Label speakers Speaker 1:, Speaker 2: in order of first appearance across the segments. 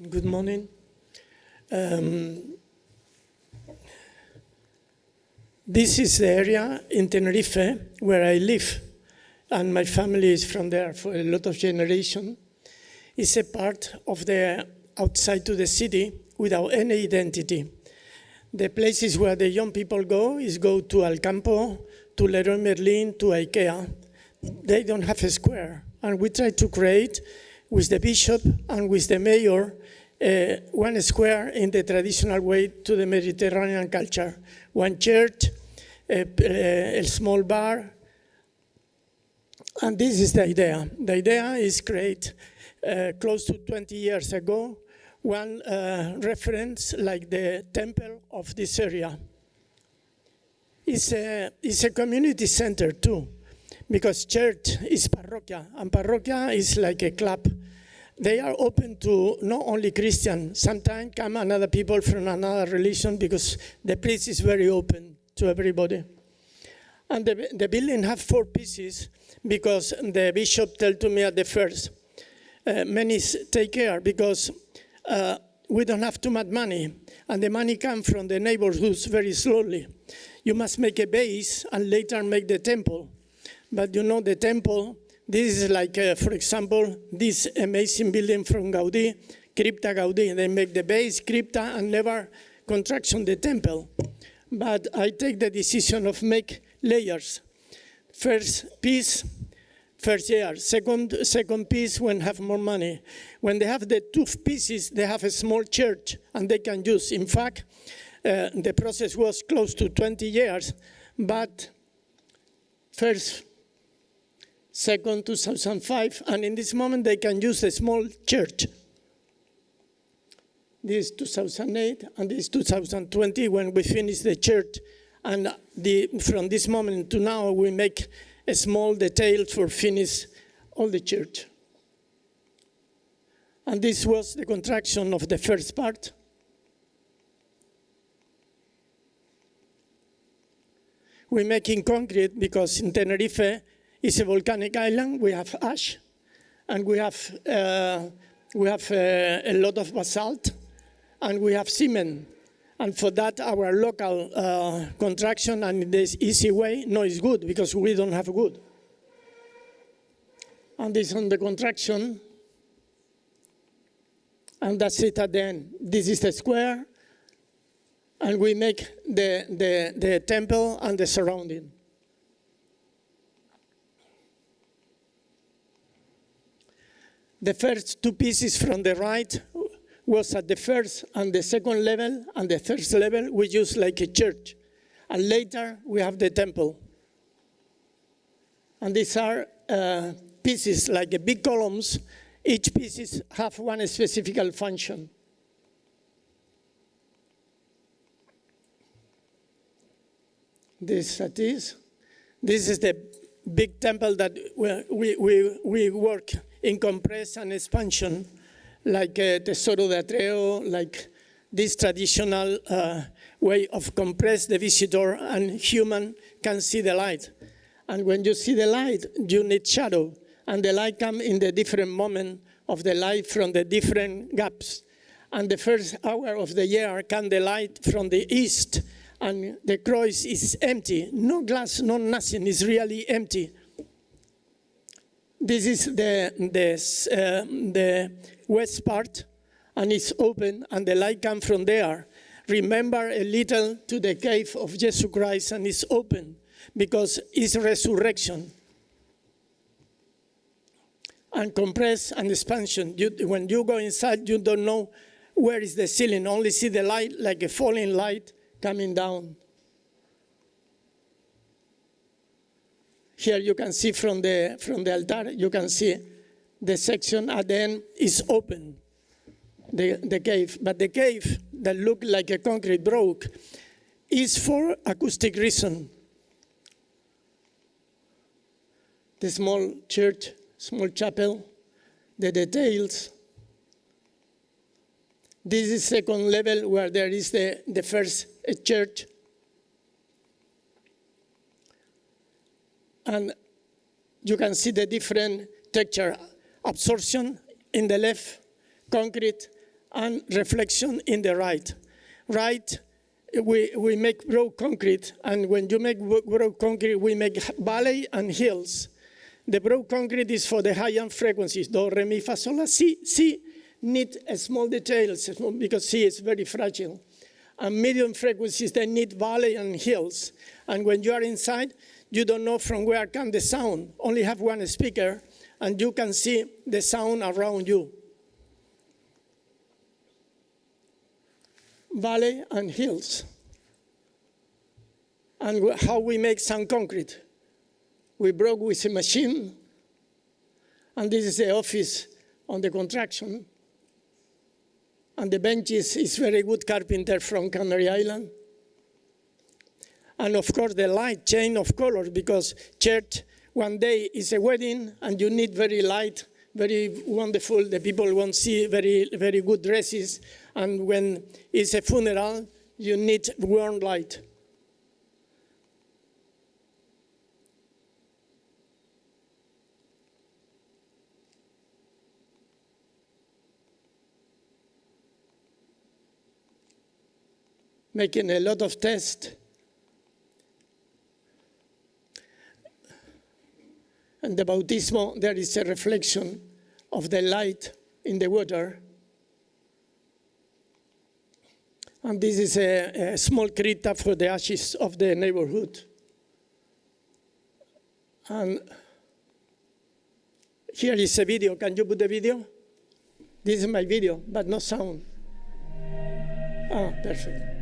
Speaker 1: Good morning. This is the area in Tenerife where I live, and my family is from there for a lot of generations. It's a part of the outside to the city without any identity. The places where the young people go to El Campo, to Leroy Merlin, to IKEA. They don't have a square, and we try to create with the bishop and with the mayor one square in the traditional way to the Mediterranean culture. One church, a small bar, and this is the idea. The idea is create close to 20 years ago one reference like the temple of this area. It's a community center too, because church is parroquia, and parroquia is like a club. They are open to not only Christian, sometimes come another people from another religion, because the place is very open to everybody. And the building have 4 pieces, because the bishop told to me at the first, many take care, because we don't have too much money, and the money comes from the neighborhoods very slowly. You must make a base and later make the temple. But you know the temple, this is like, for example, this amazing building from Gaudí, Crypta Gaudí. They make the base, crypta, and never construction the temple. But I take the decision of make layers. First piece, first year. Second piece when have more money. When they have the 2 pieces, they have a small church and they can use. In fact, the process was close to 20 years, but second 2005, and in this moment they can use a small church. This is 2008, and this is 2020 when we finish the church. And from this moment to now, we make a small detail for finish all the church. And this was the construction of the first part. We make in concrete because in Tenerife it's a volcanic island. We have ash, and we have a lot of basalt, and we have cement. And for that, our local construction and this easy way, no, is good because we don't have wood. And this on the construction, and that's it at the end. This is the square, and we make the temple and the surrounding. The first 2 pieces from the right was at the first and the second level, and the first level we use like a church. And later we have the temple. And these are pieces like big columns. Each pieces have one specific function. This is the big temple that we work in compress and expansion, like Tesoro de Atreo, like this traditional way of compress the visitor, and human can see the light. And when you see the light, you need shadow, and the light comes in the different moment of the light from the different gaps. And the first hour of the year comes the light from the east, and the cross is empty. No glass, no nothing, it's really empty. This is the west part, and it's open, and the light comes from there. Remember a little to the cave of Jesus Christ, and it's open, because it's resurrection. And compress and expansion. When you go inside, you don't know where is the ceiling, only see the light like a falling light coming down. Here you can see from the altar, you can see the section at the end is open, the cave. But the cave that looked like a concrete broke is for acoustic reason. The small church, small chapel, the details. This is second level where there is the first church. And you can see the different texture. Absorption in the left, concrete, and reflection in the right. Right, we make raw concrete, and when you make raw concrete, we make valley and hills. The broad concrete is for the high-end frequencies, do, re, mi, fa, sol, la, si. Si need small details because si is very fragile. And medium frequencies, they need valley and hills. And when you are inside, you don't know from where comes the sound. Only have one speaker, and you can see the sound around you. Valley and hills. And how we make sound concrete. We broke with a machine, and this is the office on the construction. And the benches is very good carpenter from Canary Island. And of course the light chain of colors, because church one day is a wedding and you need very light, very wonderful. The people won't see very, very good dresses. And when it's a funeral, you need warm light. Making a lot of tests. And the bautismo, there is a reflection of the light in the water. And this is a small krita for the ashes of the neighborhood. And here is a video. Can you put the video? This is my video, but no sound. Ah, perfect.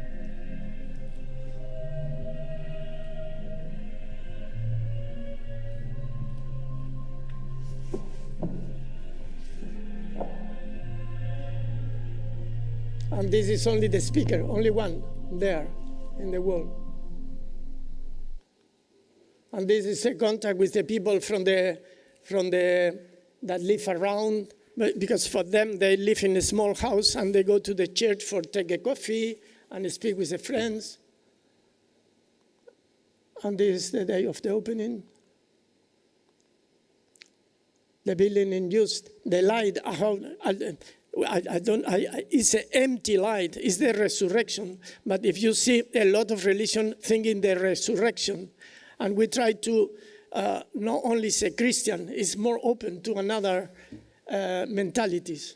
Speaker 1: And this is only the speaker, only one there in the wall. And this is a contact with the people that live around, because for them they live in a small house and they go to the church for take a coffee and speak with their friends. And this is the day of the opening. The building in use, the light. It's an empty light. It's the resurrection. But if you see a lot of religion thinking the resurrection, and we try to not only say Christian, it's more open to another mentalities.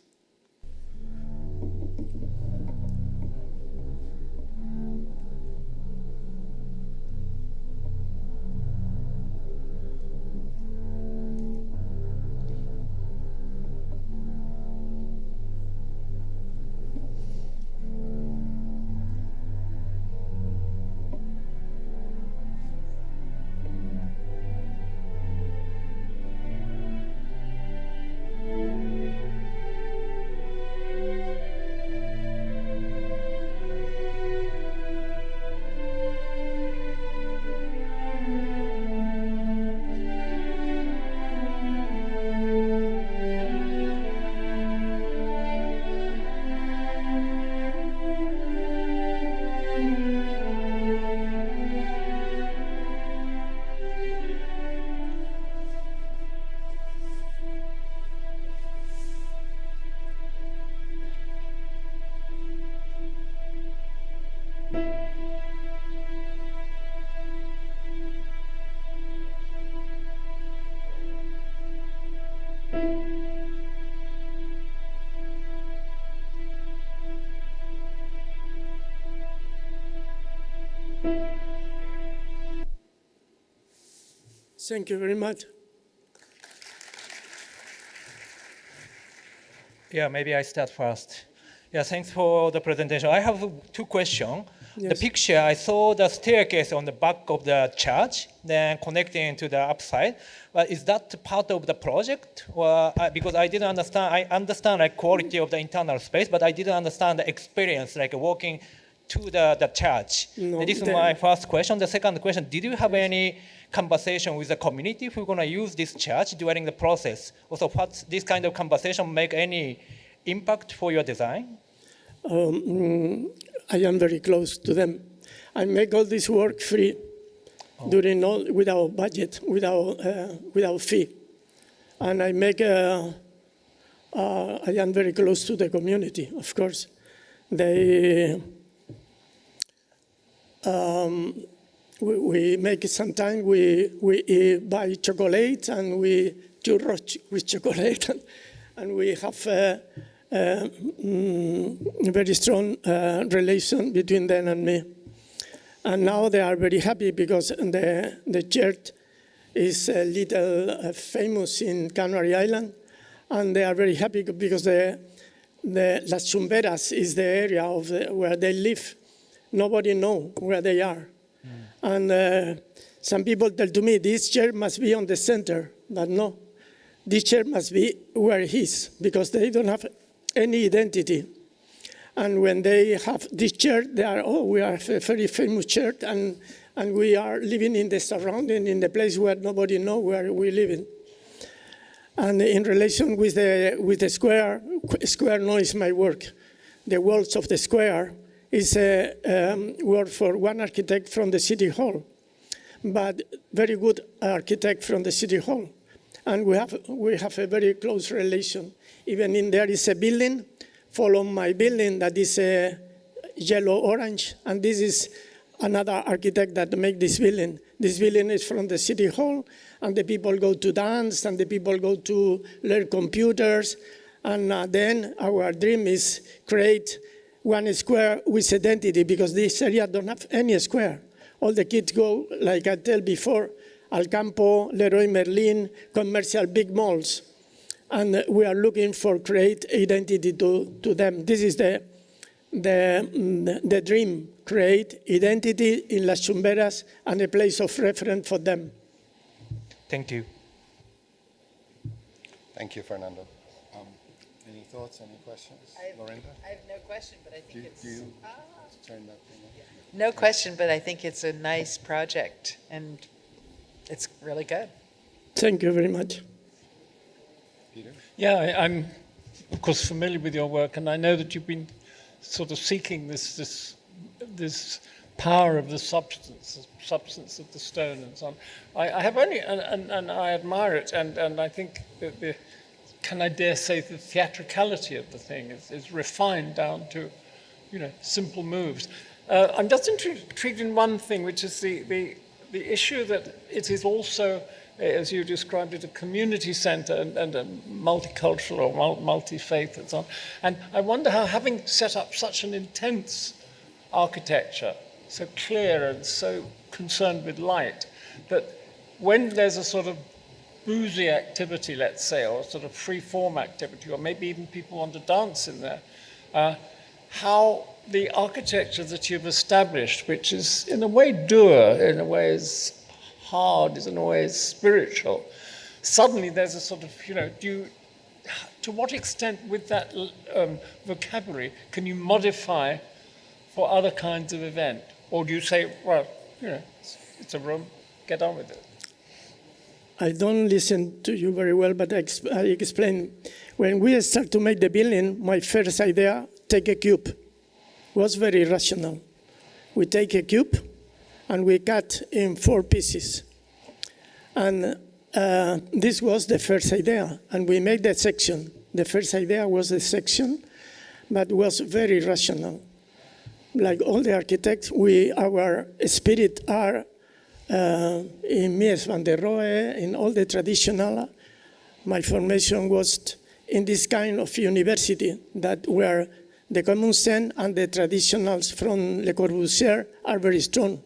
Speaker 1: Thank you very much.
Speaker 2: Yeah, maybe I start first. Yeah, thanks for the presentation. I have two questions.
Speaker 1: Yes.
Speaker 2: The picture, I saw the staircase on the back of the church, then connecting to the upside. But is that part of the project? Or, because I didn't understand, I understand like quality of the internal space, but I didn't understand the experience, like walking to the church.
Speaker 1: No,
Speaker 2: this is my first question. The second question, did you have any conversation with the community who's going to use this church during the process? Also, what this kind of conversation make any impact for your design?
Speaker 1: I am very close to them. I make all this work free, without budget, without fee. And I make I am very close to the community, of course. They, we make it sometime, we buy chocolate and we churros with chocolate, and we have a very strong relation between them and me. And now they are very happy because the church is a little famous in Canary Island, and they are very happy because the Las Chumberas is the area of where they live. Nobody knows where they are. And some people tell to me, this church must be on the center, but no. This church must be where it is, because they don't have any identity. And when they have this church, they are, oh, we are a very famous church, and we are living in the surrounding, in the place where nobody knows where we live in. And in relation with the square no is my work. The walls of the square is a work for one architect from the city hall, but very good architect from the city hall. And we have a very close relation. Even in there is a building, follow my building, that is a yellow-orange, and this is another architect that made this building. This building is from the city hall, and the people go to dance, and the people go to learn computers, and then our dream is create one square with identity, because this area don't have any square. All the kids go, like I told before, Alcampo, Leroy Merlin, commercial big malls. And we are looking for create identity to them. This is the dream, create identity in Las Chumberas and a place of reference for them.
Speaker 2: Thank you.
Speaker 3: Thank you, Fernando. Any thoughts, any questions? Lorinda?
Speaker 4: I have no question, but I think it's...
Speaker 3: Do you turn that thing on?
Speaker 4: No question, but I think it's a nice project, and it's really good.
Speaker 1: Thank you very much.
Speaker 3: Peter?
Speaker 5: Yeah, I'm, of course, familiar with your work, and I know that you've been sort of seeking this power of the substance of the stone and so on. I have only, and I admire it, and I think that can I dare say the theatricality of the thing is refined down to, simple moves. I'm just intrigued in one thing, which is the issue that it is also, as you described it, a community center and a multicultural or multi-faith and so on. And I wonder how, having set up such an intense architecture, so clear and so concerned with light, that when there's a sort of boozy activity, let's say, or a sort of free-form activity, or maybe even people want to dance in there, how the architecture that you've established, which is in a way dour, in a way is hard, in a way is spiritual, suddenly there's a sort of, to what extent with that vocabulary can you modify for other kinds of event? Or do you say, well, it's a room, get on with it?
Speaker 1: I don't listen to you very well, but I explain. When we start to make the building, my first idea, take a cube, was very rational. We take a cube and we cut in 4 pieces. And this was the first idea, and we made that section. The first idea was the section, but was very rational. Like all the architects, our spirit are in Mies van der Rohe, in all the traditional. My formation was in this kind of university that where the common sense and the traditionals from Le Corbusier are very strong.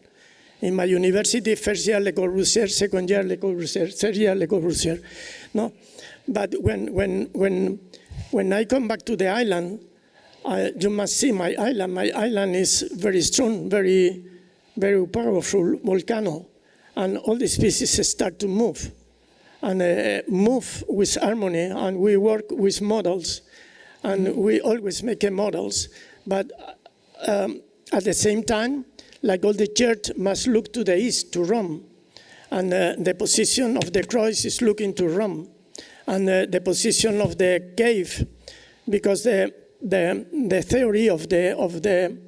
Speaker 1: In my university, first year Le Corbusier, second year Le Corbusier, third year Le Corbusier. No, but when I come back to the island, you must see my island. My island is very strong, very, very powerful volcano, and all the species start to move, and move with harmony. And we work with models, and we always make models, but at the same time, like all the church must look to the east, to Rome. And the position of the cross is looking to Rome. And the position of the cave, because the theory of the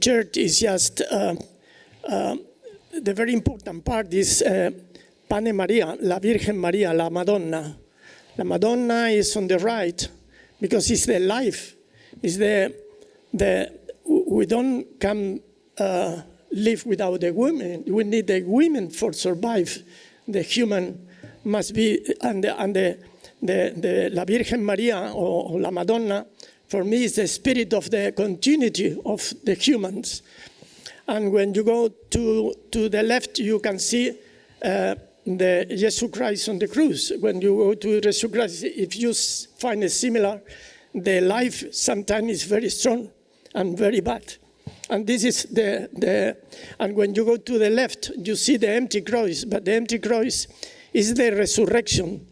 Speaker 1: church is just, the very important part is Pane Maria, la Virgen Maria, la Madonna. La Madonna is on the right because it's the life. It's we don't come live without the women. We need the women for survive. The human must be, and the La Virgen Maria or La Madonna, for me, is the spirit of the continuity of the humans. And when you go to the left, you can see the Jesus Christ on the cross. When you go to Jesus Christ, if you find a similar, the life sometimes is very strong and very bad. And this is and when you go to the left, you see the empty cross, but the empty cross is the resurrection.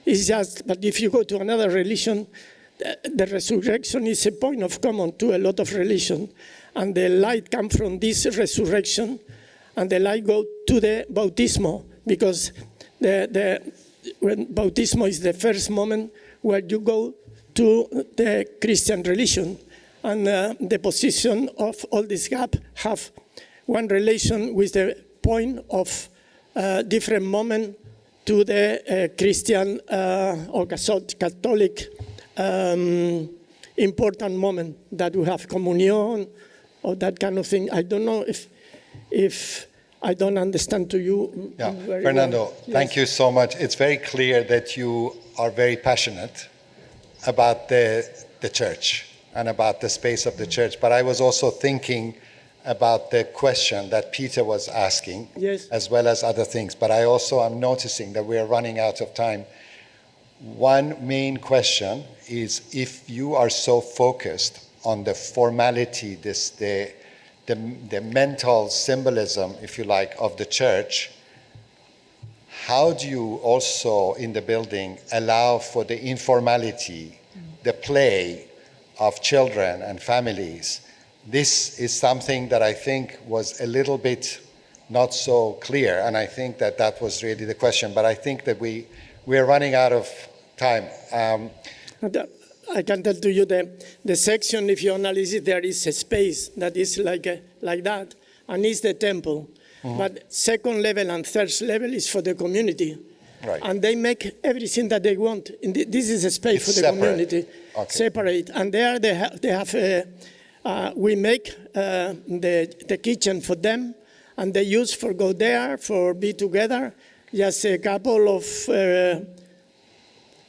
Speaker 1: It's just, but if you go to another religion, the resurrection is a point of common to a lot of religion. And the light comes from this resurrection, and the light goes to the bautismo, because when bautismo is the first moment where you go to the Christian religion. And the position of all this gap have one relation with the point of different moment to the Christian or Catholic important moment that we have communion or that kind of thing. I don't know if I don't understand to you.
Speaker 3: Yeah,
Speaker 1: very
Speaker 3: Fernando,
Speaker 1: well.
Speaker 3: thank
Speaker 1: Yes.
Speaker 3: you so much. It's very clear that you are very passionate about the church and about the space of the church. But I was also thinking about the question that Peter was asking,
Speaker 1: Yes.
Speaker 3: as well as other things. But I also am noticing that we are running out of time. One main question is, if you are so focused on the formality, the mental symbolism, if you like, of the church, how do you also in the building allow for the informality, the play of children and families? This is something that I think was a little bit not so clear, and I think that was really the question. But I think that we are running out of time.
Speaker 1: I can tell to you the section, if you analyze it, there is a space that is like that, and it's the temple. Mm-hmm. But second level and third level is for the community.
Speaker 3: Right.
Speaker 1: And they make everything that they want. This is a space
Speaker 3: It's
Speaker 1: for the
Speaker 3: separate.
Speaker 1: community,
Speaker 3: Okay.
Speaker 1: separate. And there they have we make the kitchen for them, and they use for go there, for be together. Just a couple of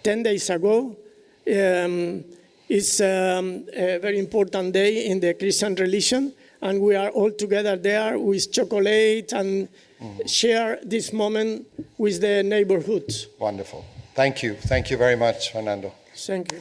Speaker 1: 10 days ago, it's a very important day in the Christian religion, and we are all together there with chocolate and share this moment with the neighborhood.
Speaker 3: Wonderful. Thank you. Thank you very much, Fernando.
Speaker 1: Thank you.